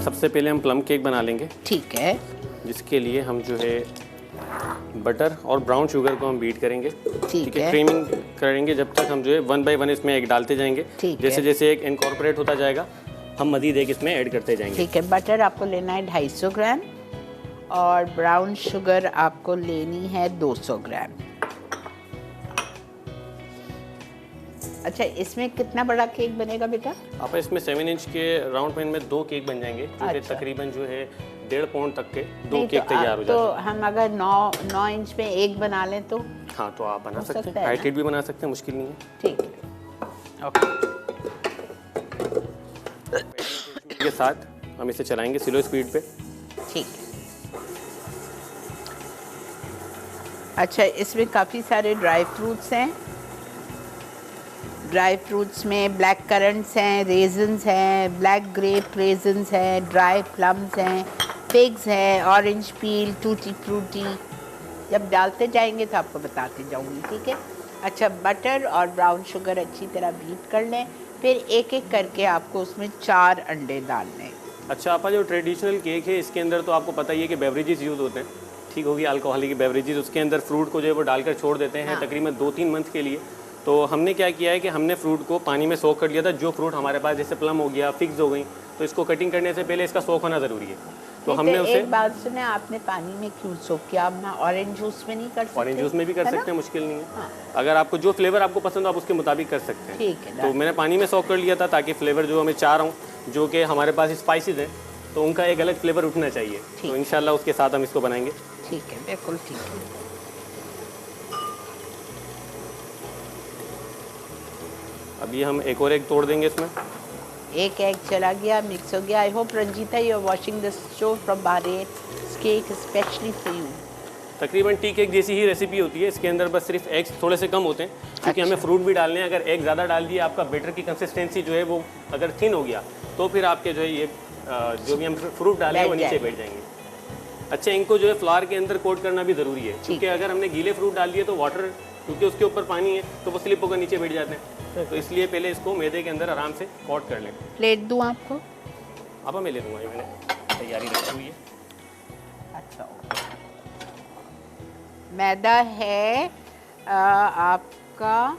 सबसे पहले हम प्लम केक बना लेंगे। ठीक है। जिसके लिए हम जो है बटर और ब्राउन शुगर को हम बीट करेंगे। ठीक है। क्रीमिंग करेंगे जब तक हम जो है 1 बाय 1 इसमें एग डालते जाएंगे। जैसे जैसे एग इनकॉर्पोरेट होता जाएगा हम मज़ीद एग इसमें ऐड करते जाएंगे। ठीक है। बटर आपको लेना है 250 ग्राम और ब्राउन शुगर आपको लेनी है 200 ग्राम। अच्छा, इसमें कितना बड़ा केक बनेगा बेटा? आप इसमें 7 इंच के राउंड पैन में 2 केक बन जाएंगे जो कि तकरीबन जो है 1.5 पाउंड तक के 2 केक तैयार हो जाते हैं। तो हम अगर 9 इंच में एक बना लें तो? हाँ, तो आप बना सकते हैं, हाइट भी बना सकते हैं, मुश्किल नहीं है। ठीक है, ओके। के साथ हम इसे चलाएंगे स्लो स्पीड पे। ठीक है। अच्छा, इसमें काफ़ी सारे ड्राई फ्रूट्स हैं। ड्राई फ्रूट्स में ब्लैक करंट्स हैं, रेजन्स हैं, ब्लैक ग्रेप रेजन्स हैं, ड्राई प्लम्स हैं, फिग्स हैं, ऑरेंज पील, टूटी फ्रूटी। जब डालते जाएंगे तो आपको बताते जाऊंगी, ठीक है। अच्छा, बटर और ब्राउन शुगर अच्छी तरह बीट कर लें, फिर एक एक करके आपको उसमें 4 अंडे डालने हैं। अच्छा, आपका जो ट्रेडिशनल केक है इसके अंदर तो आपको पता ही है कि बेवरेजेस यूज़ होते हैं, ठीक होगी, अल्कोहलिक बेवरेजेस। उसके अंदर फ्रूट को जो है वो डालकर छोड़ देते हैं। हाँ। तकरीबन 2-3 मंथ के लिए। तो हमने क्या किया है कि हमने फ्रूट को पानी में सोक कर लिया था। जो फ्रूट हमारे पास जैसे प्लम हो गया, फिग्स हो गई, तो इसको कटिंग करने से पहले इसका सोक होना ज़रूरी है। तो हमने उसे एक बात सुने, आपने पानी में क्यों सोक किया? आप ना ऑरेंज जूस में नहीं कर सकते? ऑरेंज जूस में भी कर सकते हैं, मुश्किल नहीं है। हाँ। अगर आपको जो फ्लेवर आपको पसंद हो आप उसके मुताबिक कर सकते हैं। ठीक है। तो मैंने पानी में सोक कर लिया था ताकि फ्लेवर जो हमें चाह रहा हूँ, जो कि हमारे पास स्पाइसेस हैं, तो उनका एक अलग फ्लेवर उठना चाहिए। तो इंशाल्लाह उसके साथ हम इसको बनाएंगे। ठीक है, बिल्कुल ठीक है। अभी हम एक और एग तोड़ देंगे इसमें। एक एग चला गया, मिक्स हो गया। I hope Ranjeeta you are watching this show from Bahrain cake specially for you. तकरीबन टी केक जैसी ही रेसिपी होती है। इसके अंदर बस सिर्फ एग्स थोड़े से कम होते हैं क्योंकि हमें फ्रूट भी डालने हैं। अगर एग ज़्यादा डाल दिए आपका बैटर की कंसिस्टेंसी जो है वो अगर थिन हो गया तो फिर आपके जो है ये जो भी हम फ्रूट डालें वो नीचे बैठ जाएंगे। अच्छा, इनको जो है फ्लावर के अंदर कोट करना भी ज़रूरी है क्योंकि अगर हमने गीले फ्रूट डाल दिए तो वाटर, क्योंकि उसके ऊपर पानी है तो वो स्लिप होकर नीचे बैठ जाते हैं। तो इसलिए पहले इसको मैदे के अंदर आराम से कोट कर लें। प्लेट दूँ आपको? अब मैं ले लूँगा, ये मैंने तैयारी रखी हुई है। अच्छा, मैदा है आपका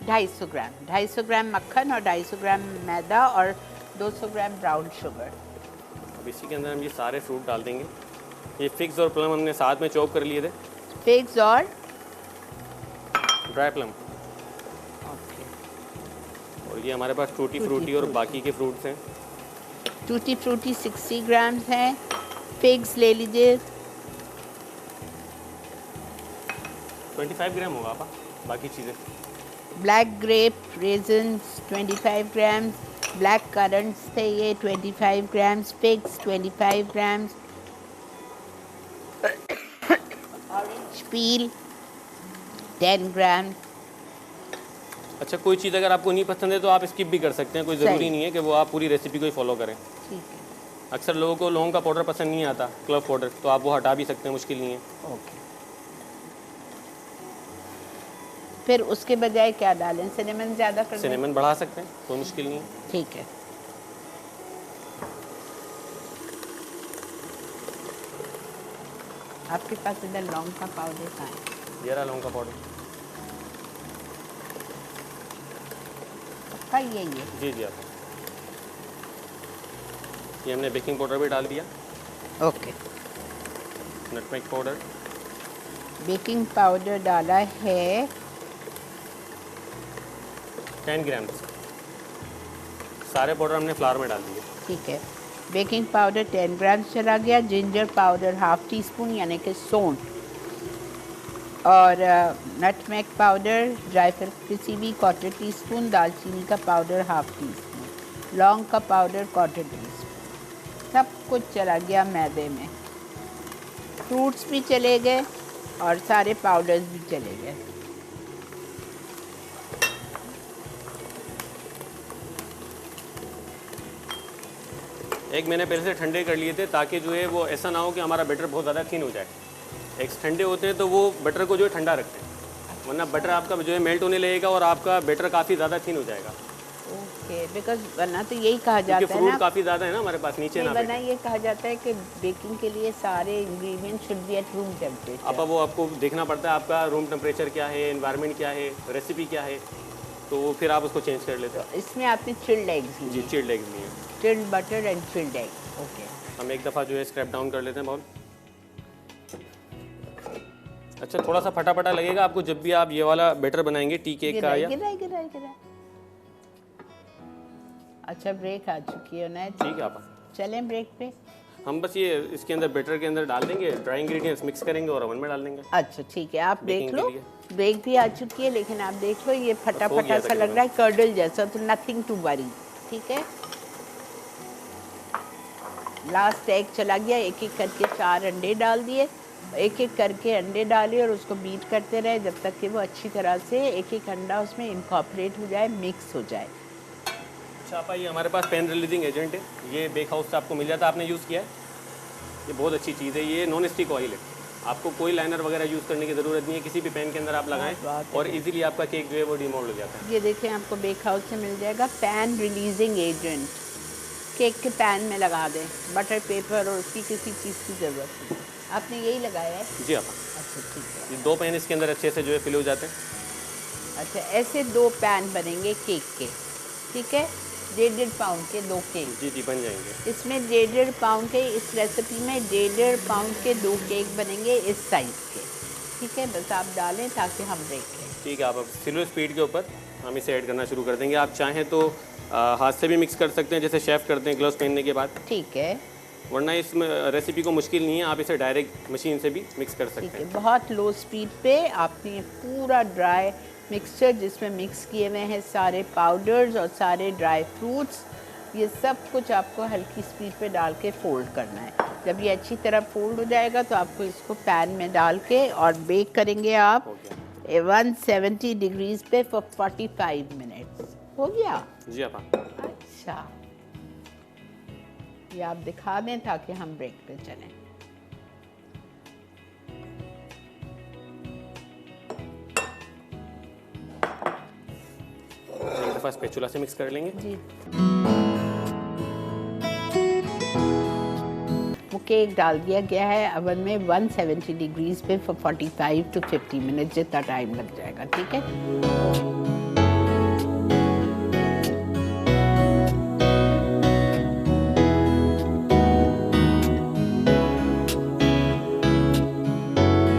250 ग्राम। 250 ग्राम मक्खन और 250 ग्राम मैदा और 200 ग्राम ब्राउन शुगर। अब इसी के अंदर हम ये सारे फ्रूट डाल देंगे। ये फिग्स और प्लम हमने साथ में चॉप कर लिए थे। फिग्स और ड्राई प्लम। ओके। और ये हमारे पास टूटी फ्रूटी और बाकी के फ्रूट्स हैं। टूटी फ्रूटी 60 ग्राम्स हैं। फिग्स ले लीजिए, 25 ग्राम होगा आपा, बाकी चीज़ें। Black grape raisins 25 grams, black currants थे ये 25 grams, figs 25 grams, orange peel 10 gram. अच्छा, कोई चीज़ अगर आपको नहीं पसंद है तो आप स्किप भी कर सकते हैं, कोई ज़रूरी नहीं है कि वो आप पूरी रेसिपी को ही फॉलो करें। ठीक है। अक्सर लोगों को लौंग का पाउडर पसंद नहीं आता, क्लव पाउडर, तो आप वो हटा भी सकते हैं, मुश्किल नहीं है। ओके। फिर उसके बजाय क्या डालें? सिनेमन ज़्यादा कर दें? सिनेमन बढ़ा सकते हैं, कोई मुश्किल नहीं है। ठीक है। आपके पास इधर लौंग का पाउडर कहाँ है? ये रहा लौंग का पाउडर। पक्का ये जी जी, आप ये हमने बेकिंग पाउडर भी डाल दिया। Okay. Nutmeg powder, baking powder डाला है 10 ग्राम। सारे पाउडर हमने फ्लावर में डाल दिए। ठीक है। बेकिंग पाउडर 10 ग्राम चला गया। Ginger powder half tea spoon यानी कि सौंठ, और नटमेग पाउडर जायफल पिसी हुई 1/4 टीस्पून, दालचीनी का पाउडर हाफ टी स्पून, लौंग का पाउडर 1/4 टीस्पून। सब कुछ चला गया मैदे में। फ्रूट्स भी चले गए और सारे पाउडर्स भी चले गए। एक मैंने पहले से ठंडे कर लिए थे ताकि जो है वो ऐसा ना हो कि हमारा बैटर बहुत ज़्यादा थिन हो जाए। एक ठंडे होते हैं तो वो बटर को जो है ठंडा रखते हैं, वरना बटर आपका जो है मेल्ट होने लगेगा और आपका बैटर काफ़ी ज़्यादा थिन हो जाएगा। ओके। ओके, बिकॉज वरना तो यही कहा क्योंकि जाता है फ्रूट ना, काफ़ी ज़्यादा है ना हमारे पास, नीचे ना वरना बैठे। ये कहा जाता है कि बेकिंग के लिए सारे ingredient should be at room temperature. अब वो आपको देखना पड़ता है आपका रूम टेम्परेचर क्या है, एनवायरनमेंट क्या है, रेसिपी क्या है, तो फिर आप उसको चेंज कर लेते हैं। इसमें आपने चिल्ड एग्स जी, लिए, चिल्ड एग्स लिए। Chilled butter and chilled egg. Okay, हम एक दफ़ा जो है स्क्रैप डाउन कर लेते हैं बाउल। अच्छा, थोड़ा सा फटाफटा लगेगा आपको जब भी आप ये वाला बैटर बनाएंगे टी केक का या। गिरा। अच्छा, ब्रेक आ चुकी है ना, ठीक है आप, चलें ब्रेक पे। हम बस ये इसके अंदर बैटर के अंदर डाल देंगे, ड्राई इंग्रेडिएंट्स मिक्स करेंगे और ओवन में डाल देंगे। अच्छा ठीक है, आप देख Baking लो, के लिए। ब्रेक भी आ चुकी है, लेकिन आप देख लो ये फटा हो गया फटा सा लग रहा है, कर्डल जैसा, तो नथिंग टू वरी। ठीक है, लास्ट एग चला गया, एक एक करके 4 अंडे डाल दिए, एक एक करके अंडे डाले और उसको बीट करते रहे जब तक कि वो अच्छी तरह से एक एक अंडा उसमें इनकॉर्पोरेट हो जाए, मिक्स हो जाए। अच्छा आपा, ये हमारे पास पेन रिलीजिंग एजेंट है, ये बेक हाउस से आपको मिल जाता है, आपने यूज़ किया है, ये बहुत अच्छी चीज़ है। ये नॉन स्टिक ऑयल है, आपको कोई लाइनर वगैरह यूज़ करने की ज़रूरत नहीं है, किसी भी पैन के अंदर आप लगाएं बात और इजीली आपका केक जो है वो डिमोल्ड हो जाता है। ये देखें, आपको बेक हाउस से मिल जाएगा पैन रिलीजिंग एजेंट, केक के पैन में लगा दें, बटर पेपर और उसकी किसी चीज़ की ज़रूरत नहीं। आपने यही लगाया है? जी आपा, अच्छा ठीक है। ये 2 पैन इसके अंदर अच्छे से जो है फिल हो जाते हैं। अच्छा, ऐसे 2 पैन बनेंगे केक के, ठीक है, 1.5 पाउंड के 2 केक। जी जी, बन जाएंगे। इसमें 1.5 पाउंड के, इस रेसिपी में 1.5 पाउंड के 2 केक बनेंगे इस साइज़ के। ठीक है, बस आप डालें ताकि हम देख लें। ठीक है, आप अब स्लो स्पीड के ऊपर हम इसे ऐड करना शुरू कर देंगे। आप चाहें तो हाथ से भी मिक्स कर सकते हैं, जैसे शेफ़ करते हैं ग्लव्स पहनने के बाद, ठीक है, वरना इस रेसिपी को मुश्किल नहीं है, आप इसे डायरेक्ट मशीन से भी मिक्स कर ठीक सकते है। हैं। बहुत लो स्पीड पे आपने पूरा ड्राई मिक्सचर जिसमें मिक्स किए हुए हैं सारे पाउडर्स और सारे ड्राई फ्रूट्स, ये सब कुछ आपको हल्की स्पीड पे डाल के फोल्ड करना है। जब ये अच्छी तरह फोल्ड हो जाएगा तो आपको इसको पैन में डाल के और बेक करेंगे आप हो गया 170 डिग्रीज पे फॉर 45 मिनट्स। हो गया? जी आपा। अच्छा, ये आप दिखा दें ताकि हम ब्रेक पे चलें। एक दफ़ा स्पैचुला से मिक्स कर लेंगे। जी, वो केक डाल दिया गया है अवन में 170 डिग्रीज पे फॉर 45 to 50 मिनट, जितना टाइम लग जाएगा। ठीक है।